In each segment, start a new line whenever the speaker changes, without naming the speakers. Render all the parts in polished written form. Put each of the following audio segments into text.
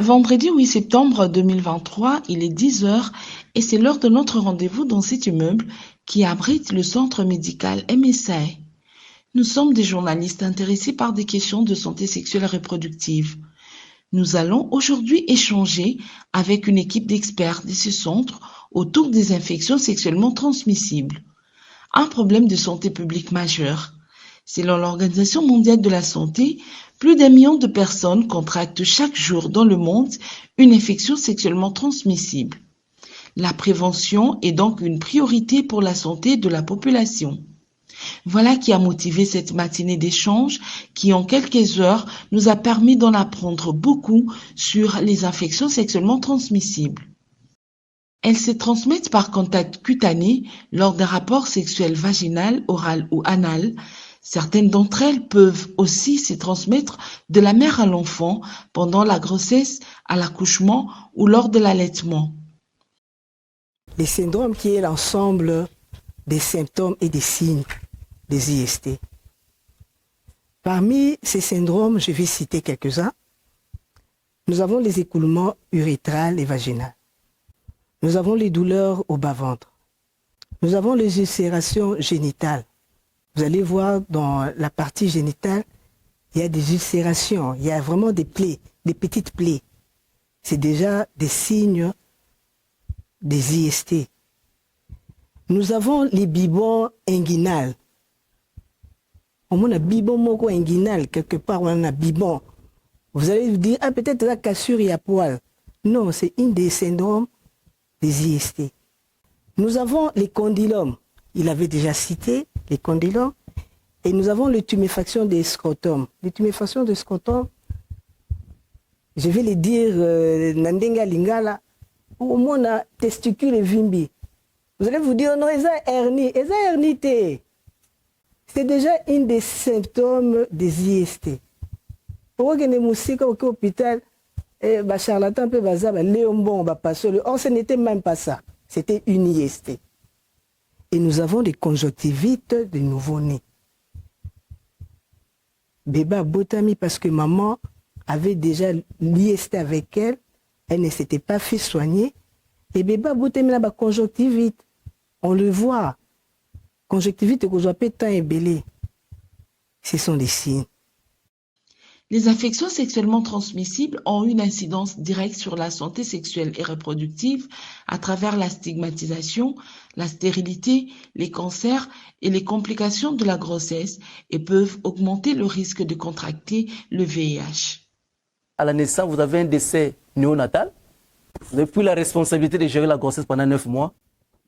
Vendredi 8 septembre 2023, il est 10 heures et c'est l'heure de notre rendez-vous dans cet immeuble qui abrite le centre médical MSA. Nous sommes des journalistes intéressés par des questions de santé sexuelle et reproductive. Nous allons aujourd'hui échanger avec une équipe d'experts de ce centre autour des infections sexuellement transmissibles. Un problème de santé publique majeur. Selon l'Organisation mondiale de la santé, plus d'1 million de personnes contractent chaque jour dans le monde une infection sexuellement transmissible. La prévention est donc une priorité pour la santé de la population. Voilà qui a motivé cette matinée d'échange qui, en quelques heures, nous a permis d'en apprendre beaucoup sur les infections sexuellement transmissibles. Elles se transmettent par contact cutané lors d'un rapport sexuel vaginal, oral ou anal. Certaines d'entre elles peuvent aussi se transmettre de la mère à l'enfant pendant la grossesse, à l'accouchement ou lors de l'allaitement.
Les syndromes qui est l'ensemble des symptômes et des signes des IST. Parmi ces syndromes, je vais citer quelques-uns. Nous avons les écoulements urétral et vaginal. Nous avons les douleurs au bas-ventre. Nous avons les ulcérations génitales. Vous allez voir dans la partie génitale, il y a des ulcérations, il y a vraiment des plaies, des petites plaies. C'est déjà des signes des IST. Nous avons les bibons inguinales. On a bibon moko inguinal, quelque part on a bibon. Vous allez vous dire, ah peut-être la cassure et à poil. Non, c'est une des syndromes des IST. Nous avons les condylomes. Il avait déjà cité les condylomes. Et nous avons les tuméfactions des scrotums. Les tuméfactions des scrotums, je vais les dire, Nandenga Lingala, au moins on a testicule et vimbi. Vous allez vous dire, non, ils ont hernie. Ils ont hernie. C'est déjà une des symptômes des IST. Pourquoi que les moussiques au hôpital, charlatan peut bazaar, léombon, or ce n'était même pas ça. C'était une IST. Et nous avons des conjonctivites de nouveau-nés. Bébé a botami parce que maman avait déjà l'IST avec elle, elle ne s'était pas fait soigner. Et bébé a botami la conjonctivite. On le voit. Conjonctivite que je temps et belé. Ce sont des signes.
Les infections sexuellement transmissibles ont une incidence directe sur la santé sexuelle et reproductive à travers la stigmatisation, la stérilité, les cancers et les complications de la grossesse et peuvent augmenter le risque de contracter le VIH.
À la naissance, vous avez un décès néonatal. Vous avez pris la responsabilité de gérer la grossesse pendant 9 mois,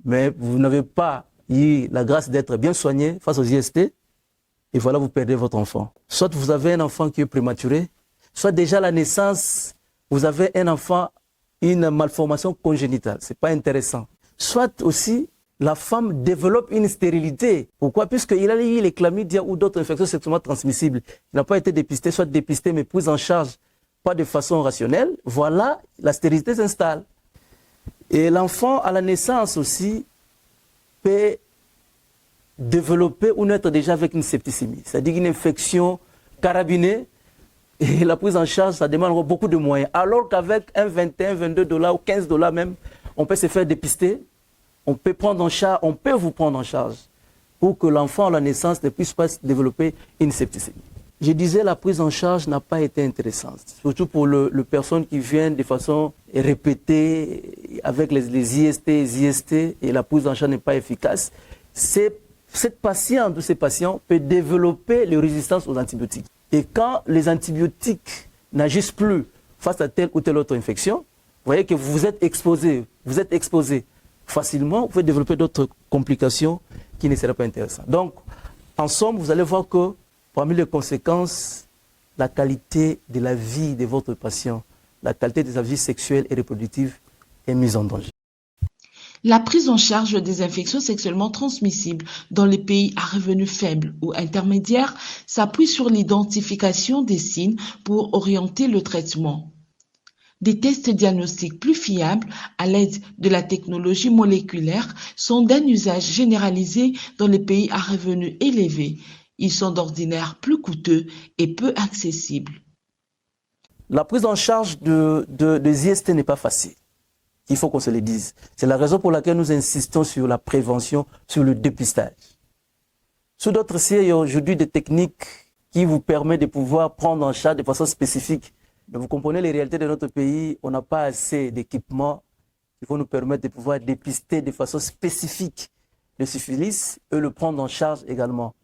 mais vous n'avez pas eu la grâce d'être bien soigné face aux IST. Et voilà, vous perdez votre enfant. Soit vous avez un enfant qui est prématuré, soit déjà à la naissance, vous avez un enfant, une malformation congénitale. Ce n'est pas intéressant. Soit aussi, la femme développe une stérilité. Pourquoi? Puisqu'il a eu les chlamydia ou d'autres infections sexuellement transmissibles. Il n'a pas été dépisté, soit dépisté, mais pris en charge pas de façon rationnelle. Voilà, la stérilité s'installe. Et l'enfant, à la naissance aussi, peut développer ou naître déjà avec une septicémie, c'est-à-dire une infection carabinée, et la prise en charge, ça demande beaucoup de moyens. Alors qu'avec un 21, $22 ou $15 même, on peut se faire dépister, on peut vous prendre en charge pour que l'enfant à la naissance ne puisse pas développer une septicémie. Je disais, la prise en charge n'a pas été intéressante, surtout pour les personnes qui viennent de façon répétée avec les IST, et la prise en charge n'est pas efficace. Cette patiente ou ces patients peut développer les résistances aux antibiotiques. Et quand les antibiotiques n'agissent plus face à telle ou telle autre infection, vous voyez que vous êtes exposé facilement, vous pouvez développer d'autres complications qui ne seraient pas intéressantes. Donc, en somme, vous allez voir que parmi les conséquences, la qualité de la vie de votre patient, la qualité de sa vie sexuelle et reproductive est mise en danger.
La prise en charge des infections sexuellement transmissibles dans les pays à revenus faibles ou intermédiaires s'appuie sur l'identification des signes pour orienter le traitement. Des tests diagnostiques plus fiables à l'aide de la technologie moléculaire sont d'un usage généralisé dans les pays à revenus élevés. Ils sont d'ordinaire plus coûteux et peu accessibles.
La prise en charge des IST n'est pas facile. Il faut qu'on se le dise. C'est la raison pour laquelle nous insistons sur la prévention, sur le dépistage. Sous d'autres cieux, il y a aujourd'hui des techniques qui vous permettent de pouvoir prendre en charge de façon spécifique. Mais vous comprenez les réalités de notre pays, on n'a pas assez d'équipements qui vont nous permettre de pouvoir dépister de façon spécifique le syphilis et le prendre en charge également.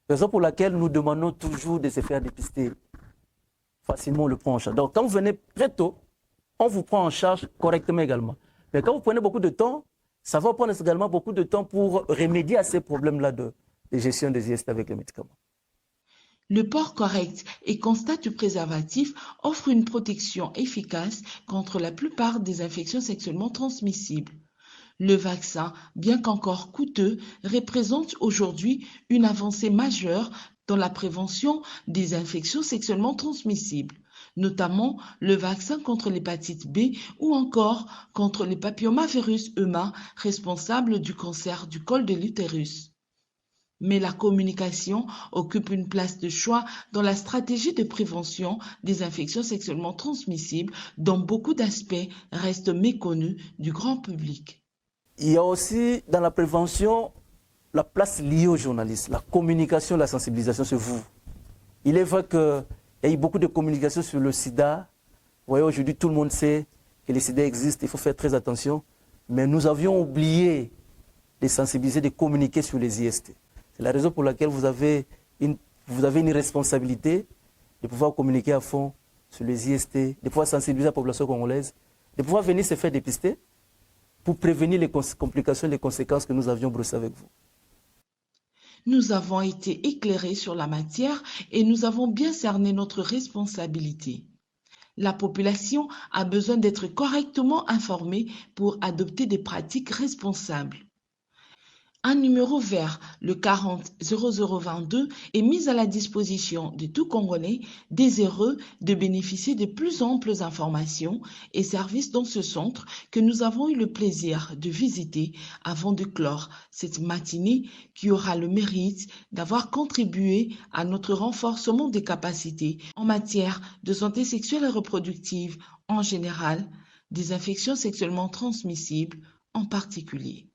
Raison pour laquelle nous demandons toujours de se faire dépister. Facilement, on le prend en charge. Donc, quand vous venez très tôt, on vous prend en charge correctement également. Mais quand vous prenez beaucoup de temps, ça va prendre également beaucoup de temps pour remédier à ces problèmes-là de gestion des IST avec les médicaments.
Le port correct et constat du préservatif offre une protection efficace contre la plupart des infections sexuellement transmissibles. Le vaccin, bien qu'encore coûteux, représente aujourd'hui une avancée majeure dans la prévention des infections sexuellement transmissibles, notamment le vaccin contre l'hépatite B ou encore contre le papillomavirus humain responsable du cancer du col de l'utérus. Mais la communication occupe une place de choix dans la stratégie de prévention des infections sexuellement transmissibles dont beaucoup d'aspects restent méconnus du grand public.
Il y a aussi dans la prévention la place liée aux journalistes, la communication, la sensibilisation, c'est vous. Il est vrai qu'il y a eu beaucoup de communication sur le sida. Vous voyez, aujourd'hui, tout le monde sait que le sida existe, il faut faire très attention. Mais nous avions oublié de sensibiliser, de communiquer sur les IST. C'est la raison pour laquelle vous avez une responsabilité de pouvoir communiquer à fond sur les IST, de pouvoir sensibiliser la population congolaise, de pouvoir venir se faire dépister pour prévenir les complications et les conséquences que nous avions brossées avec vous.
Nous avons été éclairés sur la matière et nous avons bien cerné notre responsabilité. La population a besoin d'être correctement informée pour adopter des pratiques responsables. Un numéro vert, le 40 0022, est mis à la disposition de tout Congolais désireux de bénéficier de plus amples informations et services dans ce centre que nous avons eu le plaisir de visiter avant de clore cette matinée qui aura le mérite d'avoir contribué à notre renforcement des capacités en matière de santé sexuelle et reproductive en général, des infections sexuellement transmissibles en particulier.